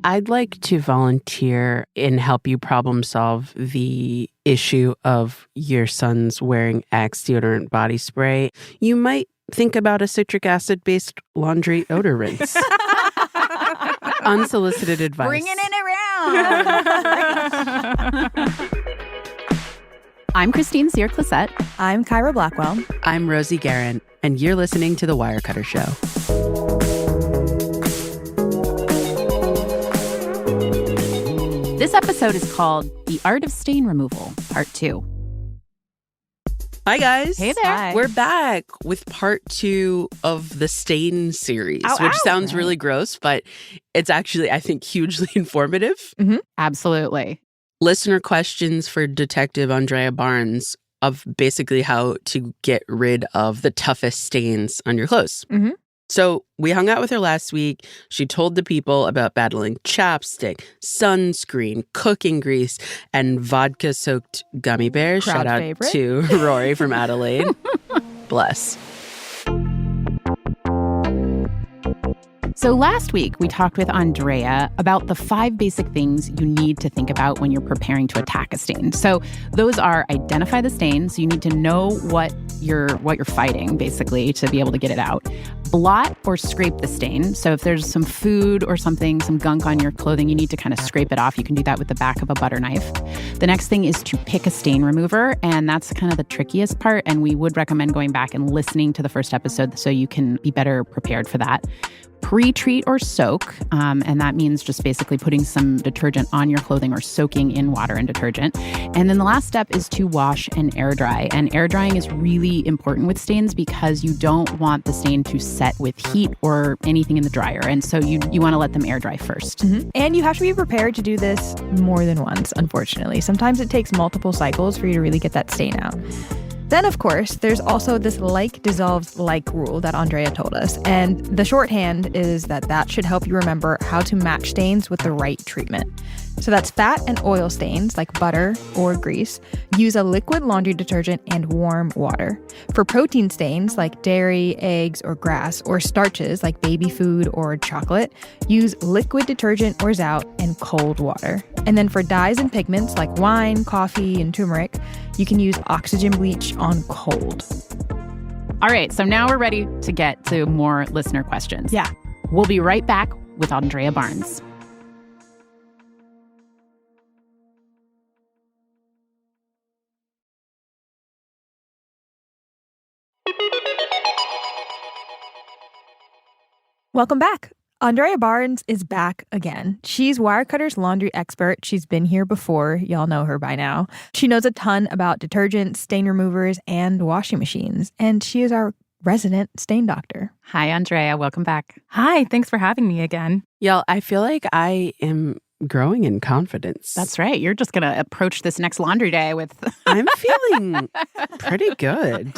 I'd like to volunteer and help you problem solve the issue of your son's wearing Axe deodorant body spray. You might think about a citric acid-based laundry odor rinse. Unsolicited advice. Bringing it around. I'm Christine Cyr-Clisette. I'm Kyra Blackwell. I'm Rosie Guerin, and you're listening to The Wirecutter Show. This episode is called The Art of Stain Removal, Part 2. Hi, guys. Hey there. Hi. We're back with part 2 of the Stain series, which sounds really gross, but it's actually, I think, hugely informative. Mm-hmm. Absolutely. Listener questions for Detective Andrea Barnes of basically how to get rid of the toughest stains on your clothes. Mm-hmm. So we hung out with her last week. She told the people about battling chapstick, sunscreen, cooking grease, and vodka-soaked gummy bears. Crowd Shout out favorite. to Rory from Adelaide. Bless. So last week, we talked with Andrea about the 5 basic things you need to think about when you're preparing to attack a stain. So those are identify the stain. So you need to know what you're fighting, basically, to be able to get it out. Blot or scrape the stain. So if there's some food or something, some gunk on your clothing, you need to kind of scrape it off. You can do that with the back of a butter knife. The next thing is to pick a stain remover, and that's kind of the trickiest part, and we would recommend going back and listening to the first episode so you can be better prepared for that. Pre-treat or soak, and that means just basically putting some detergent on your clothing or soaking in water and detergent. And then the last step is to wash and air dry. And air drying is really important with stains because you don't want the stain to set with heat or anything in the dryer. And so you want to let them air dry first. Mm-hmm. And you have to be prepared to do this more than once, unfortunately. Sometimes it takes multiple cycles for you to really get that stain out. Then, of course, there's also this like dissolves like rule that Andrea told us. And the shorthand is that should help you remember how to match stains with the right treatment. So that's fat and oil stains like butter or grease. Use a liquid laundry detergent and warm water. For protein stains like dairy, eggs, or grass, or starches like baby food or chocolate, use liquid detergent or Zout and cold water. And then for dyes and pigments like wine, coffee, and turmeric, you can use oxygen bleach on cold. All right, so now we're ready to get to more listener questions. Yeah. We'll be right back with Andrea Barnes. Welcome back. Andrea Barnes is back again. She's Wirecutter's laundry expert. She's been here before. Y'all know her by now. She knows a ton about detergents, stain removers, and washing machines. And she is our resident stain doctor. Hi, Andrea. Welcome back. Hi, thanks for having me again. Y'all, I feel like I am growing in confidence. That's right. You're just going to approach this next laundry day with... I'm feeling pretty good.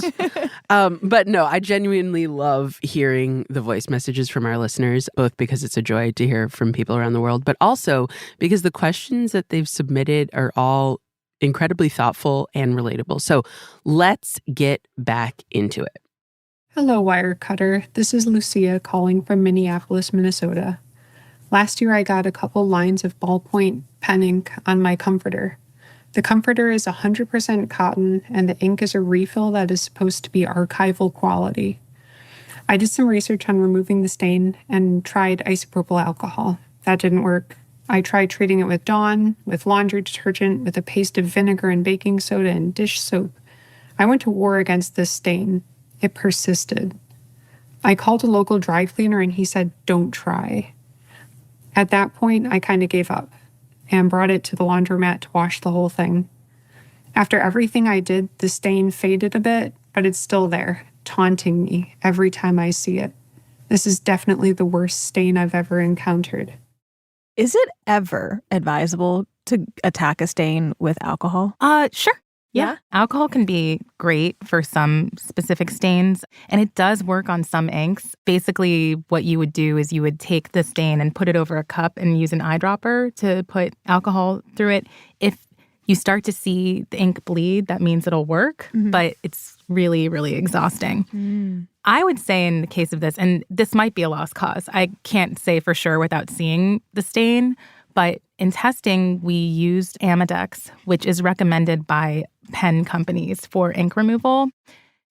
But no, I genuinely love hearing the voice messages from our listeners, both because it's a joy to hear from people around the world, but also because the questions that they've submitted are all incredibly thoughtful and relatable. So let's get back into it. Hello, Wirecutter. This is Lucia calling from Minneapolis, Minnesota. Last year, I got a couple lines of ballpoint pen ink on my comforter. The comforter is 100% cotton, and the ink is a refill that is supposed to be archival quality. I did some research on removing the stain and tried isopropyl alcohol. That didn't work. I tried treating it with Dawn, with laundry detergent, with a paste of vinegar and baking soda and dish soap. I went to war against this stain. It persisted. I called a local dry cleaner and he said, "Don't try." At that point, I kind of gave up and brought it to the laundromat to wash the whole thing. After everything I did, the stain faded a bit, but it's still there, taunting me every time I see it. This is definitely the worst stain I've ever encountered. Is it ever advisable to attack a stain with alcohol? Sure. Yeah. Alcohol can be great for some specific stains, and it does work on some inks. Basically, what you would do is you would take the stain and put it over a cup and use an eyedropper to put alcohol through it. If you start to see the ink bleed, that means it'll work, but it's really, really exhausting. I would say in the case of this, and this might be a lost cause. I can't say for sure without seeing the stain, but in testing, we used Amedex, which is recommended by pen companies for ink removal.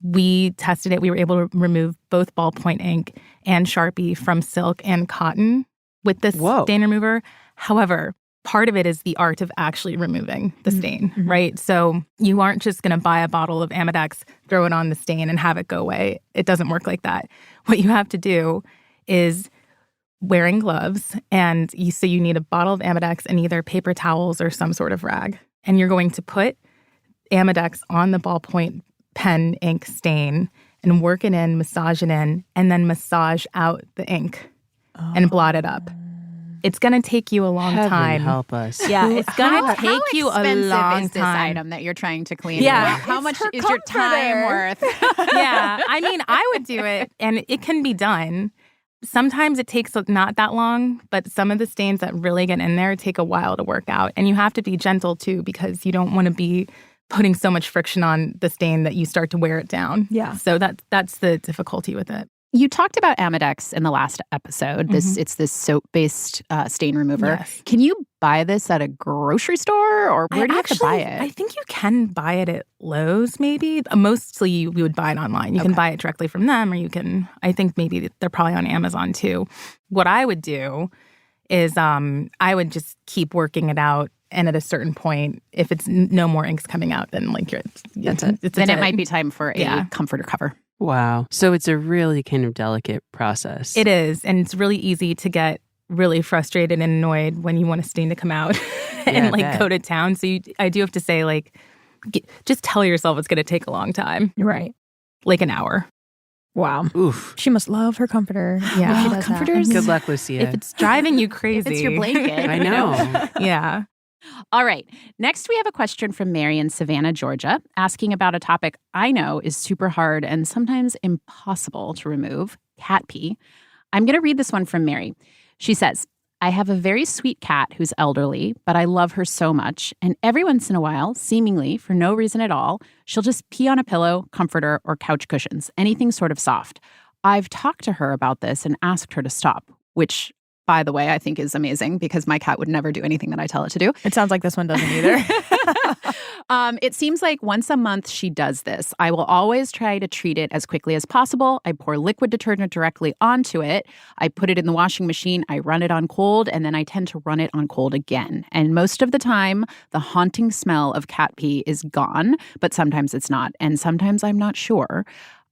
We tested it. We were able to remove both ballpoint ink and Sharpie from silk and cotton with this stain remover. However, part of it is the art of actually removing the stain, right? So you aren't just going to buy a bottle of Amedex, throw it on the stain, and have it go away. It doesn't work like that. What you have to do is wearing gloves, and you need a bottle of Amedex and either paper towels or some sort of rag. And you're going to put Amedex on the ballpoint pen ink stain and work it in, massage it in, and then massage out the ink and blot it up. It's going to take you a long time. Help us. Yeah, it's going to take you a long How expensive is this time. item that you're trying to clean? Yeah. How much is your time worth? Yeah, I mean, I would do it, and it can be done. Sometimes it takes not that long, but some of the stains that really get in there take a while to work out. And you have to be gentle, too, because you don't want to be putting so much friction on the stain that you start to wear it down. Yeah. So that's the difficulty with it. You talked about Amedex in the last episode. It's this soap-based stain remover. Yes. Can you buy this at a grocery store, or where do you have to buy it? I think you can buy it at Lowe's, maybe. Mostly we would buy it online. You can buy it directly from them, or you can, I think maybe they're probably on Amazon too. What I would do is I would just keep working it out. And at a certain point, if it's no more inks coming out, then Then it might be time for a comforter cover. Wow. So it's a really kind of delicate process. It is. And it's really easy to get really frustrated and annoyed when you want a stain to come out and go to town. So I do have to say, just tell yourself it's going to take a long time. Right. Like an hour. Wow. Oof. She must love her comforter. Yeah. She does Comforters. Good luck, Lucia. If it's driving you crazy. If it's your blanket. I know. Yeah. All right. Next, we have a question from Mary in Savannah, Georgia, asking about a topic I know is super hard and sometimes impossible to remove, cat pee. I'm going to read this one from Mary. She says, I have a very sweet cat who's elderly, but I love her so much. And every once in a while, seemingly for no reason at all, she'll just pee on a pillow, comforter, or couch cushions, anything sort of soft. I've talked to her about this and asked her to stop, which, by the way, I think is amazing because my cat would never do anything that I tell it to do. It sounds like this one doesn't either. It seems like once a month she does this. I will always try to treat it as quickly as possible. I pour liquid detergent directly onto it. I put it in the washing machine. I run it on cold, and then I tend to run it on cold again. And most of the time, the haunting smell of cat pee is gone, but sometimes it's not. And sometimes I'm not sure.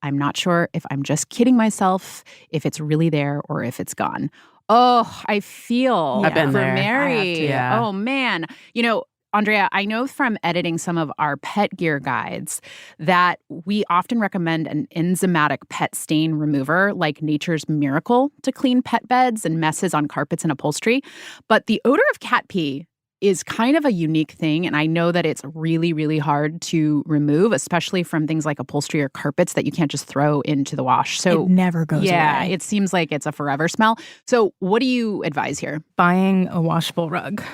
I'm not sure if I'm just kidding myself, if it's really there, or if it's gone. Oh, I feel I've been for there. Mary. Yeah. Oh, man. You know, Andrea, I know from editing some of our pet gear guides that we often recommend an enzymatic pet stain remover like Nature's Miracle to clean pet beds and messes on carpets and upholstery. But the odor of cat pee is kind of a unique thing, and I know that it's really, really hard to remove, especially from things like upholstery or carpets that you can't just throw into the wash. So it never goes away. It seems like it's a forever smell. So what do you advise here? Buying a washable rug.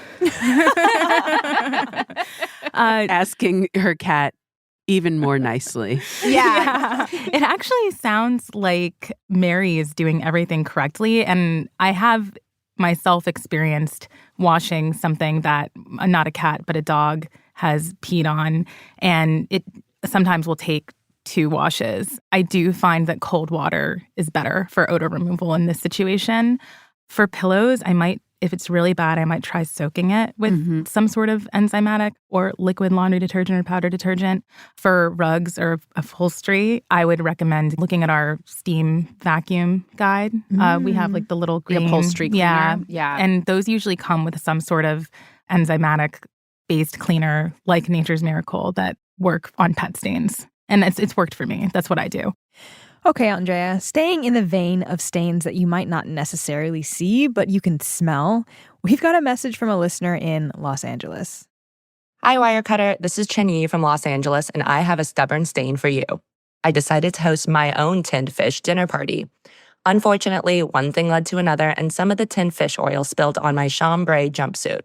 Asking her cat even more nicely. Yeah. It actually sounds like Mary is doing everything correctly, and I have myself experienced washing something that not a cat but a dog has peed on, and it sometimes will take 2 washes. I do find that cold water is better for odor removal in this situation. For pillows, if it's really bad, I might try soaking it with some sort of enzymatic or liquid laundry detergent or powder detergent. For rugs or upholstery, I would recommend looking at our steam vacuum guide. We have the little green... The upholstery cleaner. Yeah. And those usually come with some sort of enzymatic-based cleaner like Nature's Miracle that work on pet stains. And it's worked for me. That's what I do. Okay, Andrea, staying in the vein of stains that you might not necessarily see, but you can smell, we've got a message from a listener in Los Angeles. Hi, Wirecutter. This is Chen Yi from Los Angeles, and I have a stubborn stain for you. I decided to host my own tinned fish dinner party. Unfortunately, one thing led to another, and some of the tinned fish oil spilled on my chambray jumpsuit.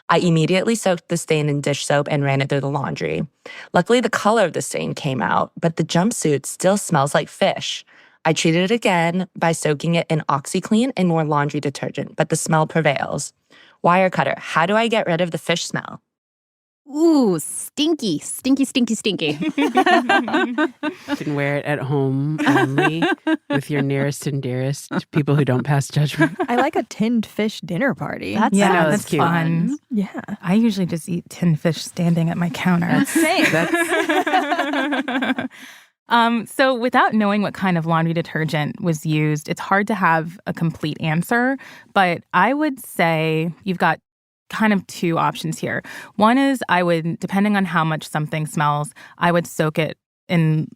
I immediately soaked the stain in dish soap and ran it through the laundry. Luckily, the color of the stain came out, but the jumpsuit still smells like fish. I treated it again by soaking it in OxyClean and more laundry detergent, but the smell prevails. Wire cutter, how do I get rid of the fish smell? Ooh, stinky, stinky, stinky, stinky. You can wear it at home only with your nearest and dearest, people who don't pass judgment. I like a tinned fish dinner party. I know, that's that's cute. fun. Yeah. I usually just eat tinned fish standing at my counter. Same. So without knowing what kind of laundry detergent was used, it's hard to have a complete answer. But I would say you've got kind of two options here. One is I would, depending on how much something smells, I would soak it in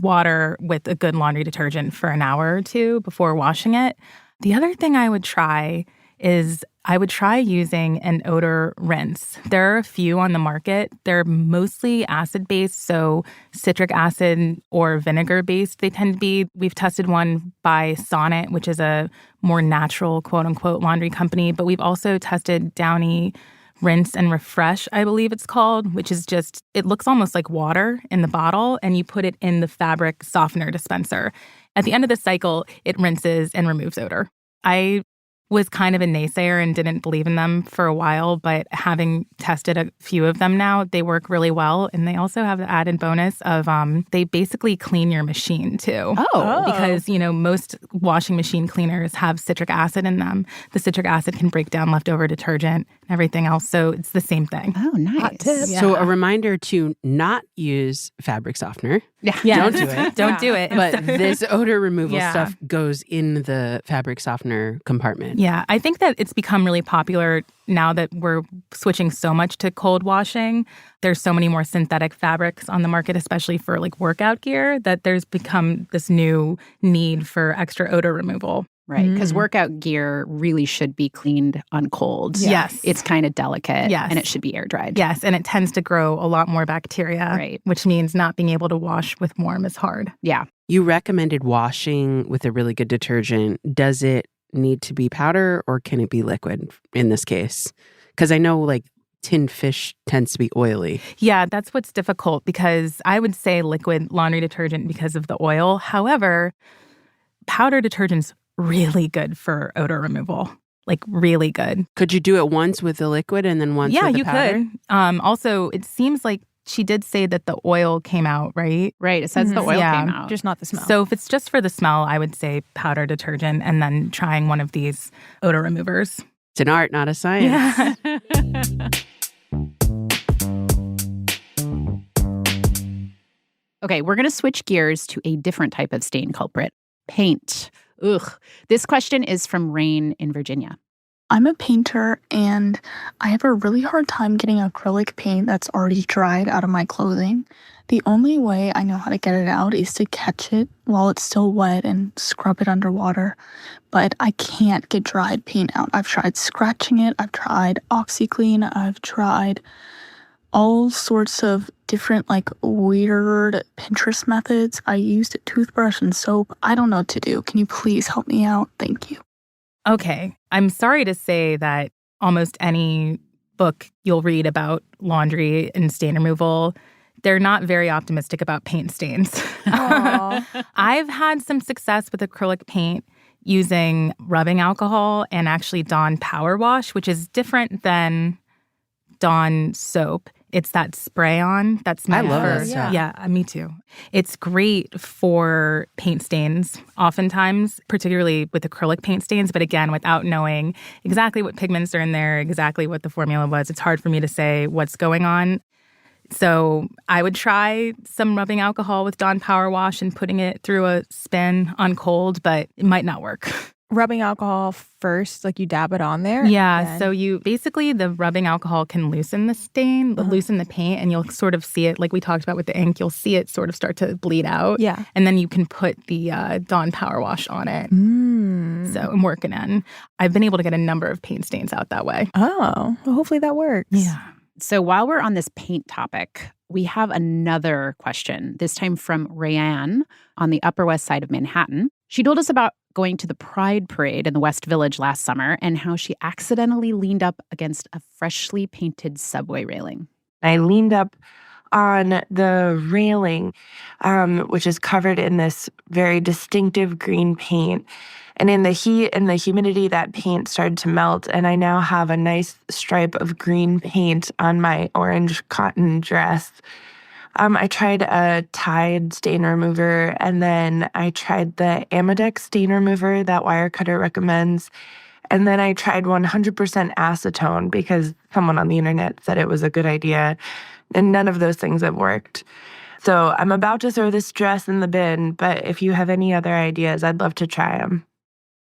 water with a good laundry detergent for an hour or two before washing it. The other thing I would try is I would try using an odor rinse. There are a few on the market. They're mostly acid-based, so citric acid or vinegar-based they tend to be. We've tested one by Sonnet, which is a more natural, quote-unquote, laundry company. But we've also tested Downy Rinse and Refresh, I believe it's called, which is just, it looks almost like water in the bottle, and you put it in the fabric softener dispenser. At the end of the cycle, it rinses and removes odor. I was kind of a naysayer and didn't believe in them for a while, but having tested a few of them now, they work really well. And they also have the added bonus of they basically clean your machine too. Oh. Because, most washing machine cleaners have citric acid in them. The citric acid can break down leftover detergent and everything else. So it's the same thing. Oh, nice. Hot tip. Yeah. So a reminder to not use fabric softener. Yeah. Don't do it. Don't do it. But this odor removal Yeah. stuff goes in the fabric softener compartment. Yeah, I think that it's become really popular now that we're switching so much to cold washing. There's so many more synthetic fabrics on the market, especially for like workout gear, that there's become this new need for extra odor removal. Right, because workout gear really should be cleaned on cold. Yes. It's kind of delicate. Yes. And it should be air dried. Yes, and it tends to grow a lot more bacteria, Right. which means not being able to wash with warm is hard. Yeah. You recommended washing with a really good detergent. Does it need to be powder or can it be liquid in this case? Because I know like tinned fish tends to be oily. Yeah, that's what's difficult because I would say liquid laundry detergent because of the oil. However, powder detergent's really good for odor removal. Like really good. Could you do it once with the liquid and then once with the powder? You could. Also, it seems like she did say that the oil came out, right? Right. It says the oil Yeah. came out. Just not the smell. So if it's just for the smell, I would say powder detergent and then trying one of these odor removers. It's an art, not a science. Yeah. Okay, we're going to switch gears to a different type of stain culprit, paint. Ugh. This question is from Rain in Virginia. I'm a painter and I have a really hard time getting acrylic paint that's already dried out of my clothing. The only way I know how to get it out is to catch it while it's still wet and scrub it underwater. But I can't get dried paint out. I've tried scratching it, I've tried OxyClean, I've tried all sorts of different weird Pinterest methods. I used a toothbrush and soap. I don't know what to do. Can you please help me out? Thank you. Okay. I'm sorry to say that almost any book you'll read about laundry and stain removal, they're not very optimistic about paint stains. I've had some success with acrylic paint using rubbing alcohol and actually Dawn Power Wash, which is different than Dawn soap. It's that spray-on that's meant I love for, that stuff. Yeah, me too. It's great for paint stains, oftentimes, particularly with acrylic paint stains. But again, without knowing exactly what pigments are in there, exactly what the formula was, it's hard for me to say what's going on. So I would try some rubbing alcohol with Dawn Power Wash and putting it through a spin on cold, but it might not work. Rubbing alcohol first, you dab it on there? Yeah, so the rubbing alcohol can loosen the stain, loosen the paint, and you'll sort of see it, like we talked about with the ink, you'll see it sort of start to bleed out. Yeah. And then you can put the Dawn Power Wash on it. So I'm working on. I've been able to get a number of paint stains out that way. Oh, well, hopefully that works. Yeah. So while we're on this paint topic, we have another question, this time from Rayanne on the Upper West Side of Manhattan. She told us about going to the Pride Parade in the West Village last summer and how she accidentally leaned up against a freshly painted subway railing. I leaned up on the railing, which is covered in this very distinctive green paint. And in the heat and the humidity, that paint started to melt, and I now have a nice stripe of green paint on my orange cotton dress. I tried a Tide stain remover, and then I tried the Amadex stain remover that Wirecutter recommends. And then I tried 100% acetone because someone on the internet said it was a good idea, and none of those things have worked. So I'm about to throw this dress in the bin, but if you have any other ideas, I'd love to try them.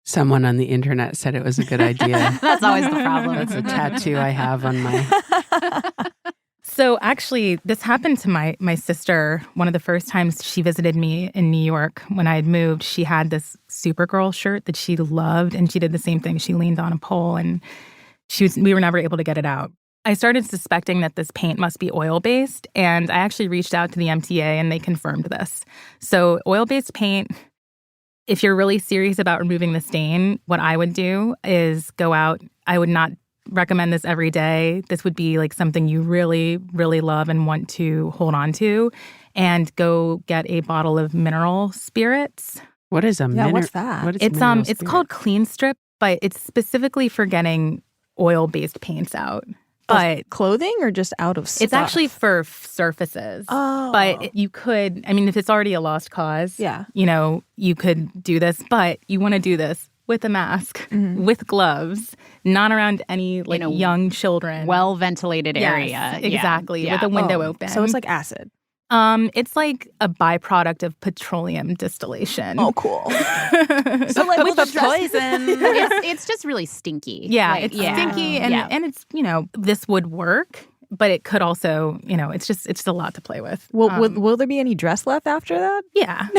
Someone on the internet said it was a good idea. That's always the problem. That's a tattoo I have on my... So actually, this happened to my sister. One of the first times she visited me in New York when I had moved, she had this Supergirl shirt that she loved, and she did the same thing. She leaned on a pole, and we were never able to get it out. I started suspecting that this paint must be oil-based, and I actually reached out to the MTA, and they confirmed this. So oil-based paint, if you're really serious about removing the stain, what I would do is go out. I would not recommend this every day. This would be like something you really, really love and want to hold on to, and go get a bottle of mineral spirits. What is a mineral? What's that? What is It's mineral it's spirit? called Clean Strip, but it's specifically for getting oil-based paints out. But Clothing or just out of stuff? it's actually for surfaces. Oh. But you could, I mean, if it's already a lost cause, Yeah. You could do this, but you want to do this with a mask, with gloves, not around any young children. Well-ventilated Yes, area. exactly, Yeah. with a window open. So it's like acid. It's like a byproduct of petroleum distillation. Oh, cool. So like with the poison, it's just really stinky. Yeah, Like, it's stinky, and it's this would work, but it could also it's just a lot to play with. Will there be any dress left after that? Yeah.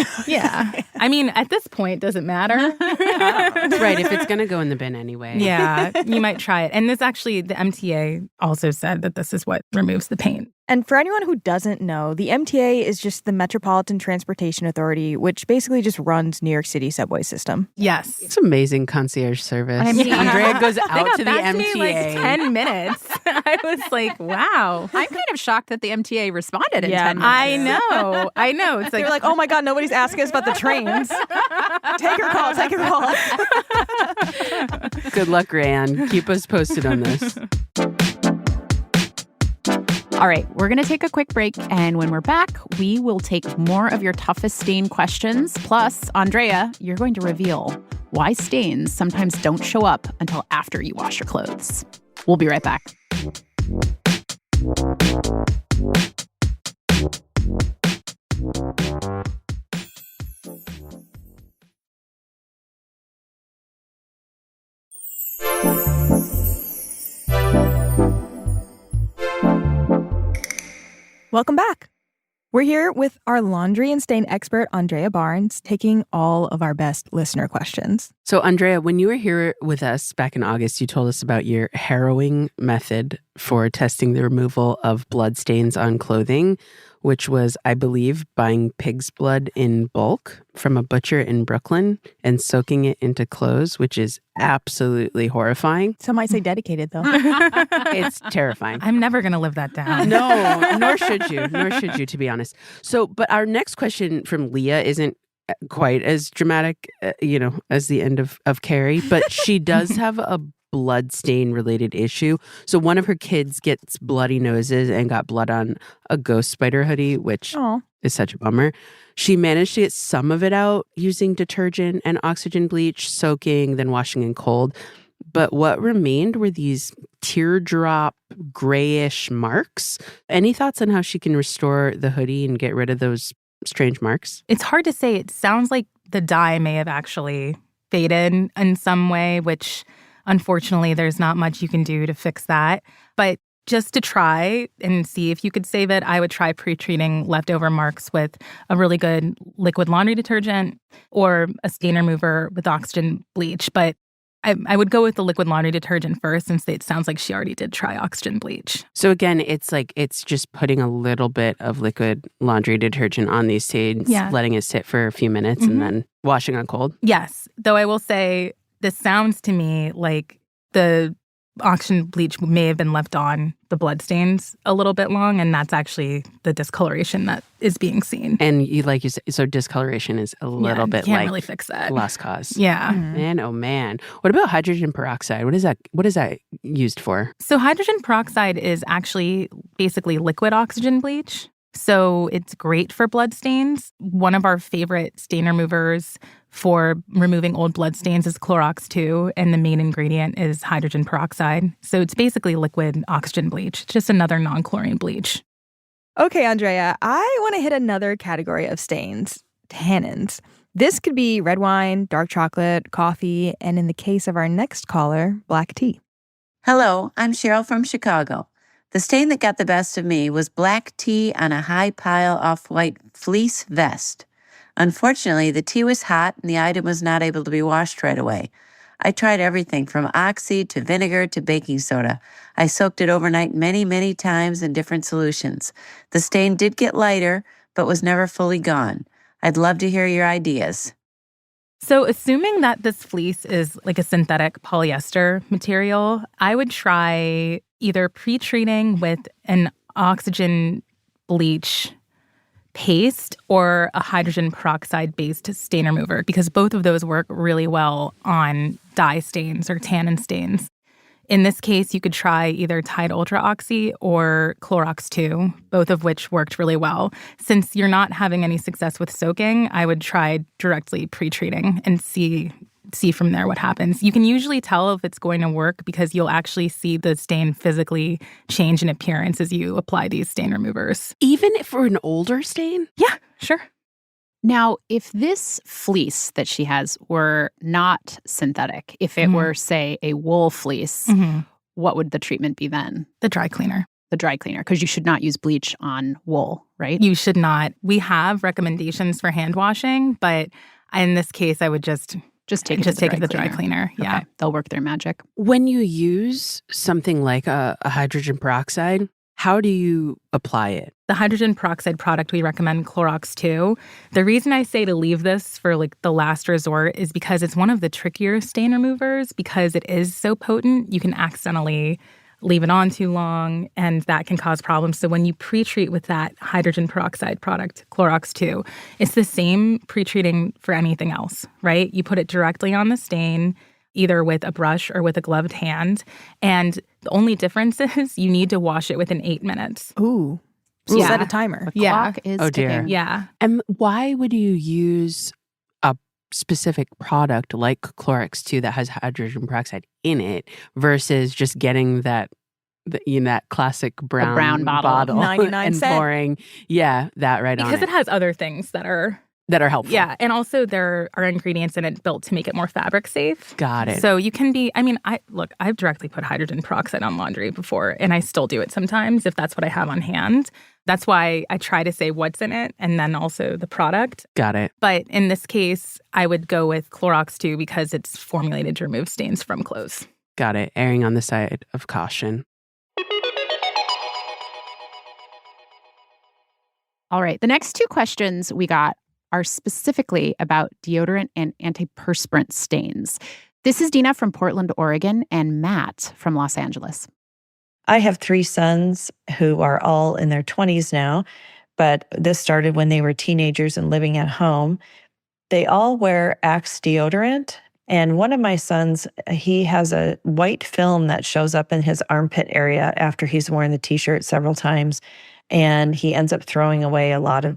I mean, at this point, doesn't matter. Right, if it's going to go in the bin anyway. Yeah, you might try it. And this actually, the MTA also said that this is what removes the paint. And for anyone who doesn't know, the MTA is just the Metropolitan Transportation Authority, which basically just runs New York City subway system. Yes. It's amazing concierge service. I mean, Andrea goes They out got to the back MTA. to me like 10 minutes. I was like, wow. I'm kind of shocked that the MTA responded in 10 minutes. I know. It's They were like, oh my God, nobody's asking us about the trains. Take your call. Good luck, Rayanne. Keep us posted on this. All right, we're going to take a quick break, and when we're back, we will take more of your toughest stain questions. Plus, Andrea, you're going to reveal why stains sometimes don't show up until after you wash your clothes. We'll be right back. Welcome back. We're here with our laundry and stain expert, Andrea Barnes, taking all of our best listener questions. So, Andrea, when you were here with us back in August, you told us about your harrowing method for testing the removal of blood stains on clothing, which was, I believe, buying pig's blood in bulk from a butcher in Brooklyn and soaking it into clothes, which is absolutely horrifying. Some might say dedicated, though. It's terrifying. I'm never going to live that down. No, nor should you, to be honest. So, but our next question from Leah isn't quite as dramatic, as the end of Carrie, but she does have a blood stain related issue. So one of her kids gets bloody noses and got blood on a ghost spider hoodie, which is such a bummer. She managed to get some of it out using detergent and oxygen bleach, soaking, then washing in cold. But what remained were these teardrop grayish marks. Any thoughts on how she can restore the hoodie and get rid of those strange marks? It's hard to say. It sounds like the dye may have actually faded in some way, which unfortunately there's not much you can do to fix that. But just to try and see if you could save it, I would try pre-treating leftover marks with a really good liquid laundry detergent or a stain remover with oxygen bleach. But I would go with the liquid laundry detergent first, since it sounds like she already did try oxygen bleach. So again, it's just putting a little bit of liquid laundry detergent on these stains, letting it sit for a few minutes, and then washing on cold. Yes. Though I will say, this sounds to me like the oxygen bleach may have been left on the bloodstains a little bit long, and that's actually the discoloration that is being seen. And you said, so discoloration is a little bit you can't like really fix that. lost cause. Yeah. Man, oh man. What about hydrogen peroxide? What is that used for? So hydrogen peroxide is actually basically liquid oxygen bleach. So it's great for blood stains. One of our favorite stain removers for removing old blood stains is Clorox 2, and the main ingredient is hydrogen peroxide. So it's basically liquid oxygen bleach. It's just another non-chlorine bleach. Okay, Andrea, I want to hit another category of stains, tannins. This could be red wine, dark chocolate, coffee, and in the case of our next caller, black tea. Hello, I'm Cheryl from Chicago. The stain that got the best of me was black tea on a high pile off-white fleece vest. Unfortunately, the tea was hot and the item was not able to be washed right away. I tried everything from oxy to vinegar to baking soda. I soaked it overnight many, many times in different solutions. The stain did get lighter, but was never fully gone. I'd love to hear your ideas. So assuming that this fleece is like a synthetic polyester material, I would try either pre-treating with an oxygen bleach paste or a hydrogen peroxide-based stain remover, because both of those work really well on dye stains or tannin stains. In this case, you could try either Tide Ultra Oxy or Clorox 2, both of which worked really well. Since you're not having any success with soaking, I would try directly pre-treating and see from there what happens. You can usually tell if it's going to work because you'll actually see the stain physically change in appearance as you apply these stain removers. Even for an older stain? Yeah, sure. Now, if this fleece that she has were not synthetic, if it were, say, a wool fleece, what would the treatment be then? The dry cleaner. The dry cleaner, because you should not use bleach on wool, right? You should not. We have recommendations for hand washing, but in this case, I would just take it to the dry cleaner. Yeah. Okay. They'll work their magic. When you use something like a hydrogen peroxide, how do you apply it? The hydrogen peroxide product, we recommend Clorox 2. The reason I say to leave this for like the last resort is because it's one of the trickier stain removers because it is so potent. You can accidentally leave it on too long, and that can cause problems. So when you pre-treat with that hydrogen peroxide product, Clorox 2, it's the same pre-treating for anything else, right? You put it directly on the stain, either with a brush or with a gloved hand. And the only difference is you need to wash it within 8 minutes. Ooh. Yeah. Set a timer. The clock is dear. ticking. Yeah. And why would you use a specific product like Clorox 2 that has hydrogen peroxide in it versus just getting that classic brown bottle 99 and cent. pouring that right on it? Because it has other things that are helpful. Yeah, and also there are ingredients in it built to make it more fabric safe. Got it. So you can be, I've directly put hydrogen peroxide on laundry before, and I still do it sometimes if that's what I have on hand. That's why I try to say what's in it and then also the product. Got it. But in this case, I would go with Clorox 2 because it's formulated to remove stains from clothes. Got it. Erring on the side of caution. All right. The next two questions we got are specifically about deodorant and antiperspirant stains. This is Dina from Portland, Oregon, and Matt from Los Angeles. I have 3 sons who are all in their 20s now, but this started when they were teenagers and living at home. They all wear Axe deodorant, and one of my sons, he has a white film that shows up in his armpit area after he's worn the t-shirt several times, and he ends up throwing away a lot of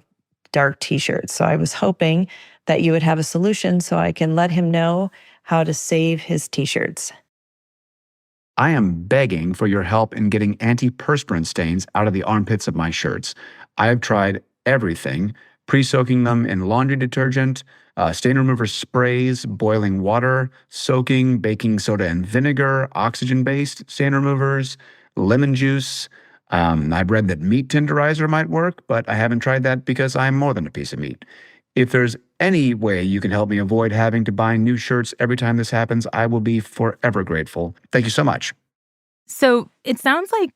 dark t-shirts. So I was hoping that you would have a solution so I can let him know how to save his t-shirts. I am begging for your help in getting antiperspirant stains out of the armpits of my shirts. I have tried everything, pre-soaking them in laundry detergent, stain remover sprays, boiling water, soaking, baking soda and vinegar, oxygen-based stain removers, lemon juice. I've read that meat tenderizer might work, but I haven't tried that because I'm more than a piece of meat. If there's any way you can help me avoid having to buy new shirts every time this happens, I will be forever grateful. Thank you so much. So it sounds like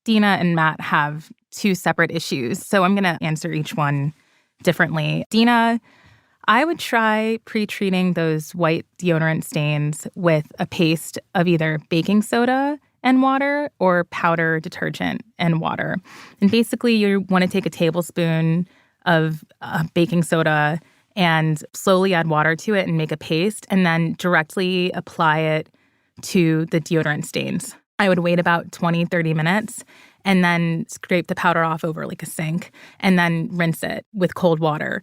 Dina and Matt have 2 separate issues. So I'm going to answer each one differently. Dina, I would try pre-treating those white deodorant stains with a paste of either baking soda and water or powder detergent and water. And basically, you want to take a tablespoon of baking soda and slowly add water to it and make a paste, and then directly apply it to the deodorant stains. I would wait about 20, 30 minutes and then scrape the powder off over like a sink and then rinse it with cold water.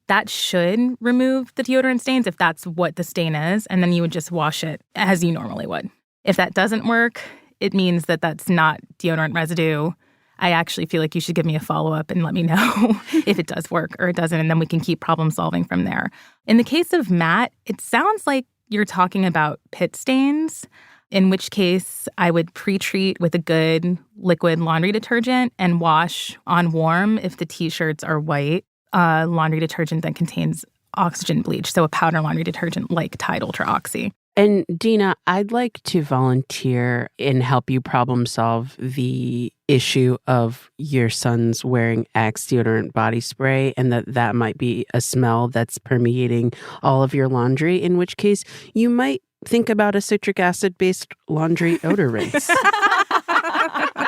That should remove the deodorant stains if that's what the stain is, and then you would just wash it as you normally would. If that doesn't work, it means that that's not deodorant residue. I actually feel like you should give me a follow-up and let me know if it does work or it doesn't, and then we can keep problem solving from there. In the case of Matt, it sounds like you're talking about pit stains, in which case I would pre-treat with a good liquid laundry detergent and wash on warm if the T-shirts are white. Laundry detergent that contains oxygen bleach, so a powder laundry detergent like Tide Ultra Oxy. And Dina, I'd like to volunteer and help you problem solve the issue of your son's wearing Axe deodorant body spray and that might be a smell that's permeating all of your laundry, in which case you might think about a citric acid-based laundry odor rinse.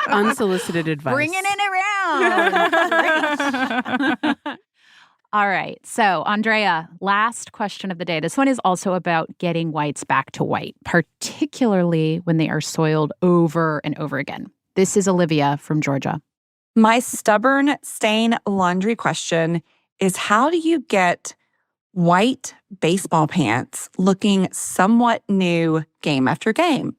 Unsolicited advice. Bringing it around. All right. So, Andrea, last question of the day. This one is also about getting whites back to white, particularly when they are soiled over and over again. This is Olivia from Georgia. My stubborn stain laundry question is, how do you get white baseball pants looking somewhat new game after game?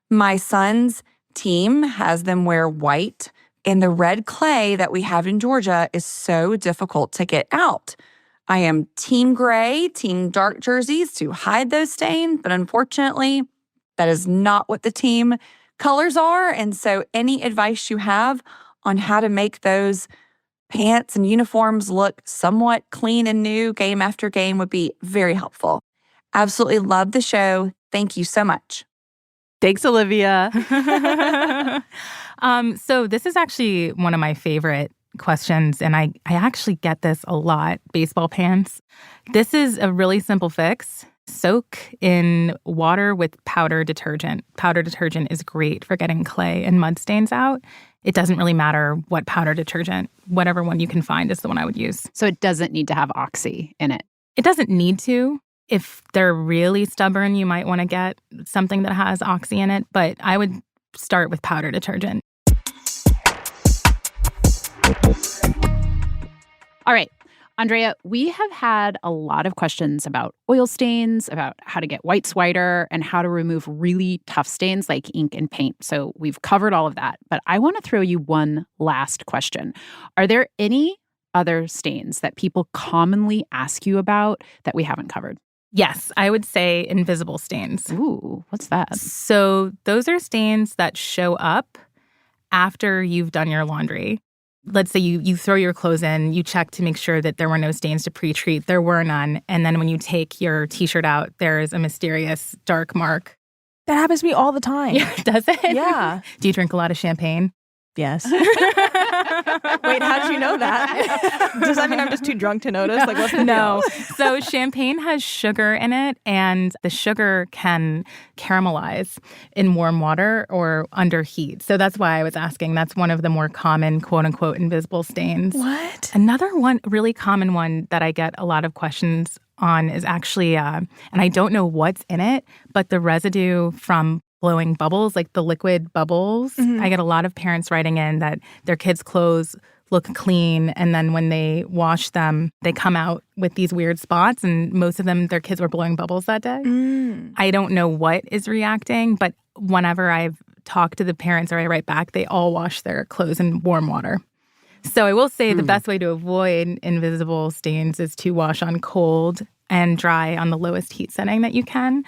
My son's team has them wear white, and the red clay that we have in Georgia is so difficult to get out. I am team gray, team dark jerseys to hide those stains, but unfortunately, that is not what the team colors are. And so any advice you have on how to make those pants and uniforms look somewhat clean and new game after game would be very helpful. Absolutely love the show. Thank you so much. Thanks, Olivia. So this is actually one of my favorite questions, and I actually get this a lot, baseball pants. This is a really simple fix. Soak in water with powder detergent. Powder detergent is great for getting clay and mud stains out. It doesn't really matter what powder detergent. Whatever one you can find is the one I would use. So it doesn't need to have Oxy in it. It doesn't need to. If they're really stubborn, you might want to get something that has Oxy in it, but I would start with powder detergent. All right, Andrea, we have had a lot of questions about oil stains, about how to get whites whiter, and how to remove really tough stains like ink and paint. So we've covered all of that, but I want to throw you one last question. Are there any other stains that people commonly ask you about that we haven't covered? Yes, I would say invisible stains. Ooh, what's that? So those are stains that show up after you've done your laundry. Let's say you throw your clothes in, you check to make sure that there were no stains to pre-treat. There were none. And then when you take your T-shirt out, there is a mysterious dark mark. That happens to me all the time. Yeah, does it? Yeah. Do you drink a lot of champagne? Yes. Wait, how did you know that? Does that mean I'm just too drunk to notice? Like, what's the No. deal? So champagne has sugar in it, and the sugar can caramelize in warm water or under heat. So that's why I was asking. That's one of the more common, quote-unquote, invisible stains. What? Another one, really common one that I get a lot of questions on is actually, and I don't know what's in it, but the residue from blowing bubbles, like the liquid bubbles. Mm-hmm. I get a lot of parents writing in that their kids' clothes look clean, and then when they wash them, they come out with these weird spots, and most of them, their kids were blowing bubbles that day. I don't know what is reacting, but whenever I've talked to the parents or I write back, they all wash their clothes in warm water. So I will say the best way to avoid invisible stains is to wash on cold and dry on the lowest heat setting that you can.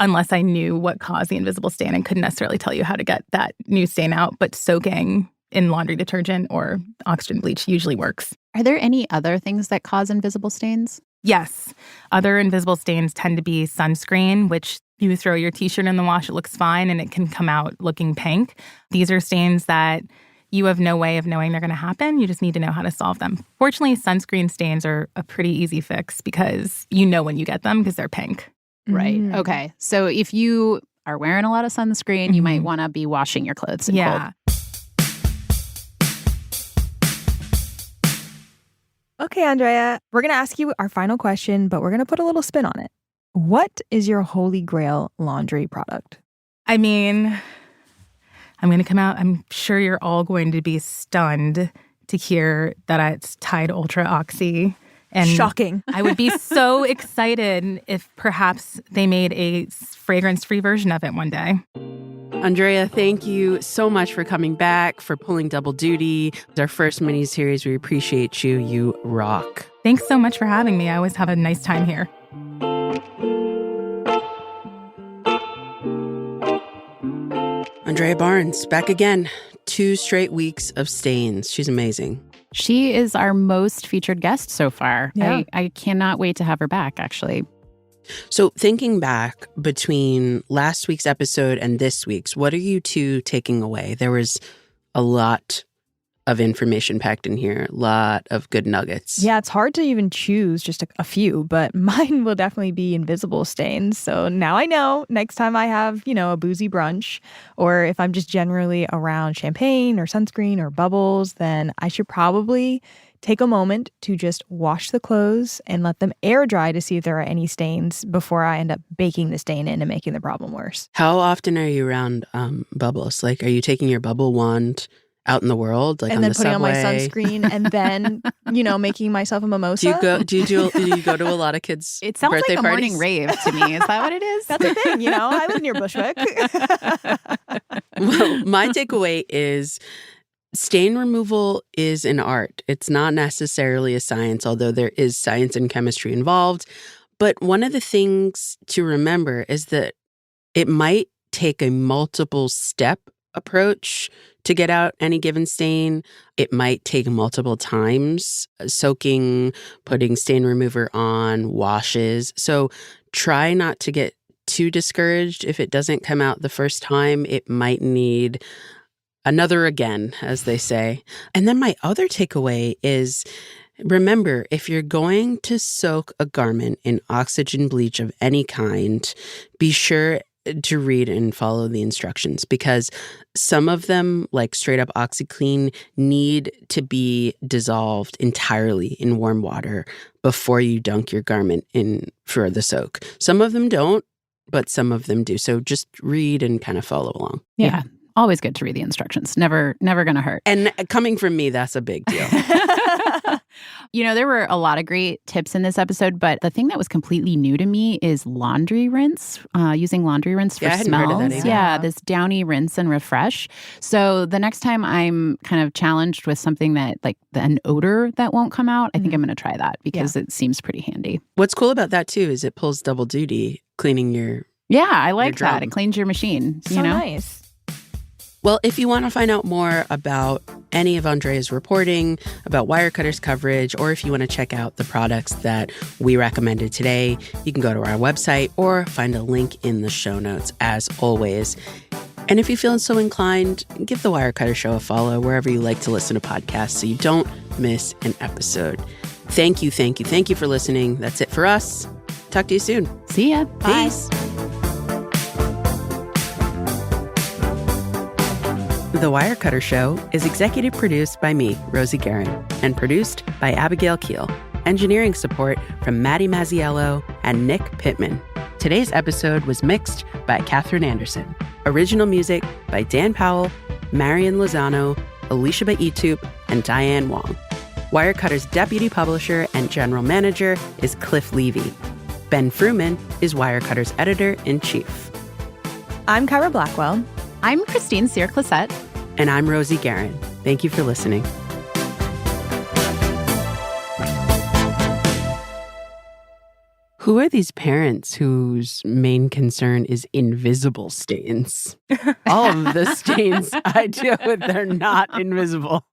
Unless I knew what caused the invisible stain and couldn't necessarily tell you how to get that new stain out, but soaking in laundry detergent or oxygen bleach usually works. Are there any other things that cause invisible stains? Yes. Other invisible stains tend to be sunscreen, which you throw your T-shirt in the wash, it looks fine, and it can come out looking pink. These are stains that you have no way of knowing they're going to happen. You just need to know how to solve them. Fortunately, sunscreen stains are a pretty easy fix because you know when you get them because they're pink. Right. Okay. So if you are wearing a lot of sunscreen, you might want to be washing your clothes in cold. Okay, Andrea, we're going to ask you our final question, but we're going to put a little spin on it. What is your holy grail laundry product? I mean, I'm going to come out. I'm sure you're all going to be stunned to hear that it's Tide Ultra Oxy. And shocking. I would be so excited if perhaps they made a fragrance-free version of it one day. Andrea, thank you so much for coming back, for pulling double duty. It's our first mini-series. We appreciate you. You rock. Thanks so much for having me. I always have a nice time here. Andrea Barnes, back again. 2 straight weeks of stains. She's amazing. She is our most featured guest so far. Yeah. I cannot wait to have her back, actually. So thinking back between last week's episode and this week's, what are you two taking away? There was a lot of information packed in here, a lot of good nuggets. Yeah, it's hard to even choose just a few, but mine will definitely be invisible stains. So now I know next time I have, a boozy brunch, or if I'm just generally around champagne or sunscreen or bubbles, then I should probably take a moment to just wash the clothes and let them air dry to see if there are any stains before I end up baking the stain in and making the problem worse. How often are you around bubbles? Like, are you taking your bubble wand out in the world, like and on then the putting subway? on my sunscreen and then, making myself a mimosa? Do you go to a lot of kids' It sounds birthday like a parties? morning rave to me. Is that what it is? That's the thing, I live near Bushwick. Well, my takeaway is stain removal is an art. It's not necessarily a science, although there is science and chemistry involved. But one of the things to remember is that it might take a multiple step approach to get out any given stain. It might take multiple times, soaking, putting stain remover on, washes. So try not to get too discouraged if it doesn't come out the first time. It might need another again, as they say. And then my other takeaway is, remember, if you're going to soak a garment in oxygen bleach of any kind, be sure to read and follow the instructions, because some of them, like straight up OxyClean, need to be dissolved entirely in warm water before you dunk your garment in for the soak. Some of them don't, but some of them do. So just read and kind of follow along. Yeah. Always good to read the instructions. Never going to hurt. And coming from me, that's a big deal. There were a lot of great tips in this episode, but the thing that was completely new to me is laundry rinse, using laundry rinse for I hadn't smells. heard of that either. Yeah, this downy rinse and refresh. So the next time I'm kind of challenged with something that, like an odor that won't come out, I think I'm going to try that because it seems pretty handy. What's cool about that, too, is it pulls double duty, cleaning your Yeah, I like drum. that. It cleans your machine. So nice. Well, if you want to find out more about any of Andrea's reporting, about Wirecutter's coverage, or if you want to check out the products that we recommended today, you can go to our website or find a link in the show notes, as always. And if you feel so inclined, give the Wirecutter Show a follow wherever you like to listen to podcasts so you don't miss an episode. Thank you for listening. That's it for us. Talk to you soon. See ya. Bye. Peace. The Wirecutter Show is executive produced by me, Rosie Guerin, and produced by Abigail Keel. Engineering support from Maddie Mazziello and Nick Pittman. Today's episode was mixed by Catherine Anderson. Original music by Dan Powell, Marian Lozano, Alicia Baitup, and Diane Wong. Wirecutter's deputy publisher and general manager is Cliff Levy. Ben Fruman is Wirecutter's editor-in-chief. I'm Kyra Blackwell. I'm Christine Cyr-Clisette. And I'm Rosie Guerin. Thank you for listening. Who are these parents whose main concern is invisible stains? All of the stains I deal with, they're not invisible.